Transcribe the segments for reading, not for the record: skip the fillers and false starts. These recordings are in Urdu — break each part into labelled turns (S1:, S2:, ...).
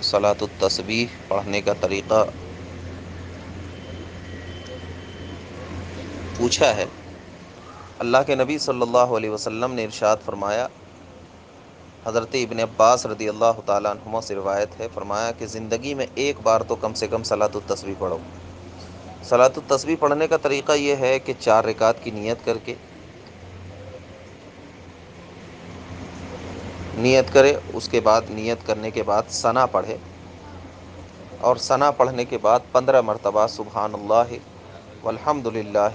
S1: صلاۃ التسبیح پڑھنے کا طریقہ پوچھا ہے۔ اللہ کے نبی صلی اللہ علیہ وسلم نے ارشاد فرمایا، حضرت ابن عباس رضی اللہ تعالیٰ عنہما سے روایت ہے، فرمایا کہ زندگی میں ایک بار تو کم سے کم صلاۃ التسبیح پڑھو۔ صلاۃ التسبیح پڑھنے کا طریقہ یہ ہے کہ 4 رکعت کی نیت کر کے نیت کرے، اس کے بعد نیت کرنے کے بعد ثنا پڑھے، اور ثنا پڑھنے کے بعد 15 مرتبہ سبحان اللہ والحمد للہ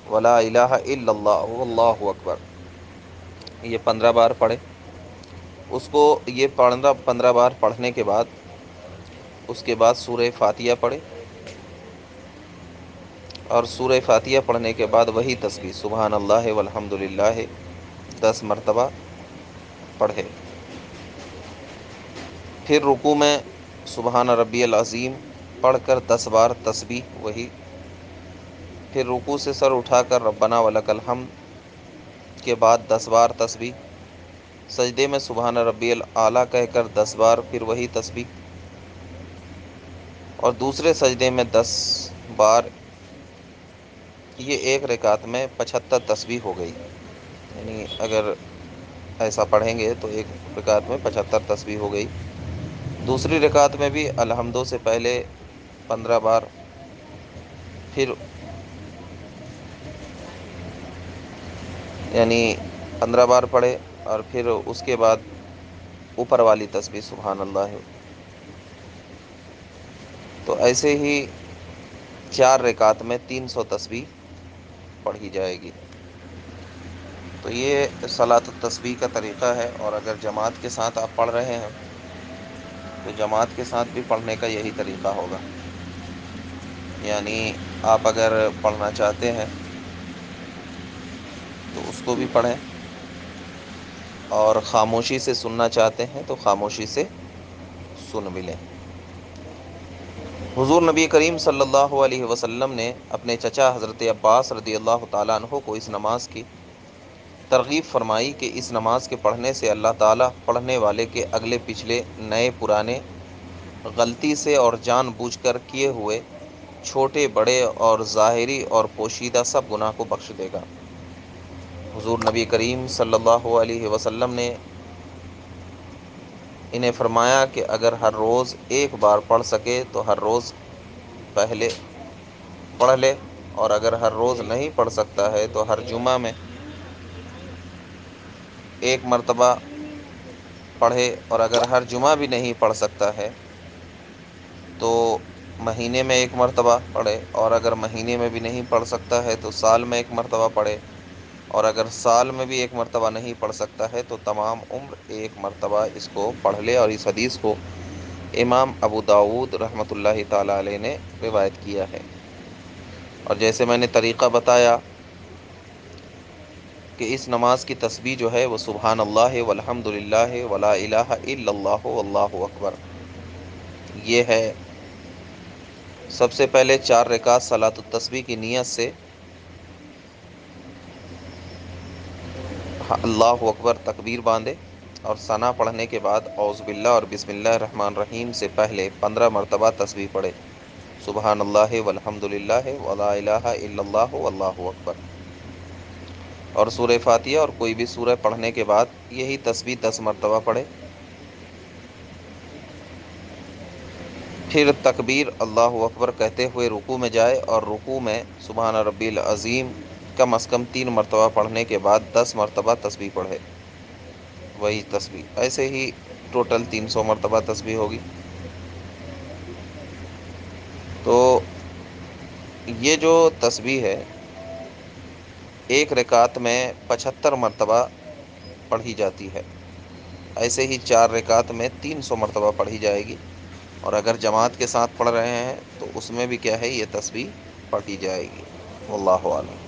S1: ولا الہ الا اللہ واللہ اکبر، یہ 15 بار پڑھے۔ اس کو یہ 15 بار پڑھنے کے بعد اس کے بعد سورہ فاتحہ پڑھے، اور سورہ فاتحہ پڑھنے کے بعد وہی تسبیح سبحان اللہ والحمد للہ 10 مرتبہ پڑھے۔ پھر رکوع میں سبحان ربی العظیم پڑھ کر 10 بار تسبیح وہی، پھر رکوع سے سر اٹھا کر ربنا ولک الحمد کے بعد 10 بار تسبیح، سجدے میں سبحان ربی الاعلیٰ کہہ کر 10 بار پھر وہی تسبیح، اور دوسرے سجدے میں 10 بار۔ یہ ایک رکعت میں 75 تسبیح ہو گئی، یعنی اگر ایسا پڑھیں گے تو ایک رکعت میں 75 تسبیح ہو گئی۔ دوسری رکعت میں بھی الحمدوں سے پہلے 15 بار، پھر یعنی 15 بار پڑھے، اور پھر اس کے بعد اوپر والی تسبیح سبحان اللہ۔ تو ایسے ہی 4 رکعت میں 300 تسبیح پڑھی جائے گی۔ تو یہ صلاۃ التسبیح کا طریقہ ہے، اور اگر جماعت کے ساتھ آپ پڑھ رہے ہیں تو جماعت کے ساتھ بھی پڑھنے کا یہی طریقہ ہوگا، یعنی آپ اگر پڑھنا چاہتے ہیں تو اس کو بھی پڑھیں، اور خاموشی سے سننا چاہتے ہیں تو خاموشی سے سن بھی لیں۔ حضور نبی کریم صلی اللہ علیہ وسلم نے اپنے چچا حضرت عباس رضی اللہ تعالیٰ عنہ کو اس نماز کی ترغیب فرمائی کہ اس نماز کے پڑھنے سے اللہ تعالیٰ پڑھنے والے کے اگلے پچھلے نئے پرانے غلطی سے اور جان بوجھ کر کیے ہوئے چھوٹے بڑے اور ظاہری اور پوشیدہ سب گناہ کو بخش دے گا۔ حضور نبی کریم صلی اللہ علیہ وسلم نے انہیں فرمایا کہ اگر ہر روز ایک بار پڑھ سکے تو ہر روز پہلے پڑھ لے، اور اگر ہر روز نہیں پڑھ سکتا ہے تو ہر جمعہ میں 1 مرتبہ پڑھے، اور اگر ہر جمعہ بھی نہیں پڑھ سکتا ہے تو مہینے میں 1 مرتبہ پڑھے، اور اگر مہینے میں بھی نہیں پڑھ سکتا ہے تو سال میں 1 مرتبہ پڑھے، اور اگر سال میں بھی 1 مرتبہ نہیں پڑھ سکتا ہے تو تمام عمر 1 مرتبہ اس کو پڑھ لے۔ اور اس حدیث کو امام ابو داود رحمۃ اللہ تعالیٰ علیہ نے روایت کیا ہے۔ اور جیسے میں نے طریقہ بتایا کہ اس نماز کی تسبیح جو ہے وہ سبحان اللہ والحمد للہ ولا الہ الا اللہ واللہ اکبر، یہ ہے۔ سب سے پہلے 4 رکعت صلاۃ التسبیح کی نیت سے اللہ اکبر تکبیر باندھے، اور ثنا پڑھنے کے بعد اعوذ باللہ اور بسم اللہ الرحمن الرحیم سے پہلے 15 مرتبہ تسبیح پڑھے، سبحان اللہ والحمد للہ ولا الہ الا اللہ واللہ اکبر، اور سورہ فاتحہ اور کوئی بھی سورہ پڑھنے کے بعد یہی تسبیح 10 مرتبہ پڑھے۔ پھر تکبیر اللہ اکبر کہتے ہوئے رکوع میں جائے، اور رکوع میں سبحان ربی العظیم کم از کم 3 مرتبہ پڑھنے کے بعد 10 مرتبہ تسبیح پڑھے، وہی تسبیح، ایسے ہی ٹوٹل 300 مرتبہ تسبیح ہوگی۔ تو یہ جو تسبیح ہے ایک رکعت میں 75 مرتبہ پڑھی جاتی ہے، ایسے ہی 4 رکعت میں 300 مرتبہ پڑھی جائے گی، اور اگر جماعت کے ساتھ پڑھ رہے ہیں تو اس میں بھی کیا ہے، یہ تسبیح پڑھی جائے گی۔ واللہ اعلم۔